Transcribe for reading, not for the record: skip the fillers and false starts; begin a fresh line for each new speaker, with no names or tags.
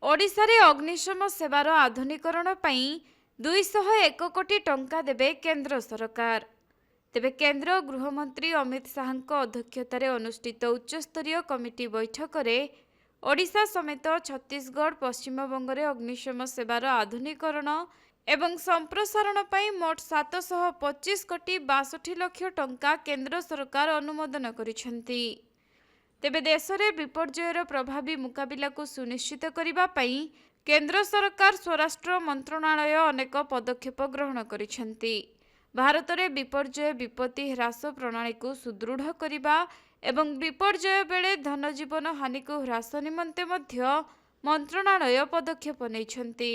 ओडिशारे अग्निशम सेवार आधुनिकरण पई 201 कोटी टंका देबे केंद्र सरकार। तेबे केंद्र गृहमंत्री अमित शाहଙ୍କ अध्यक्षतार अनुष्ठित उच्चस्तरीय कमिटी बैठक में ओडिशा समेत छत्तीसगढ़ पश्चिमबंग अग्निशम सेवार आधुनिकरण एवं संप्रसारण पई मोट 725 कोटी 62 लाख टंका केंद्र सरकार अनुमोदन करिसेंती। तेबे देश में विपर्ययर प्रभावी मुकाबिला को सुनिश्चित करने पई केंद्र सरकार स्वराष्ट्र मंत्रणालय अनेक पदक्षेप ग्रहण करिसेंती। भारत में विपर्यय विपत्ति ह्रास प्रणाली को सुदृढ़ करने एवं विपर्यय बेले धनजीवन हानि को ह्रास निमंते मध्य मंत्रणालय पदक्षेप नैछंती।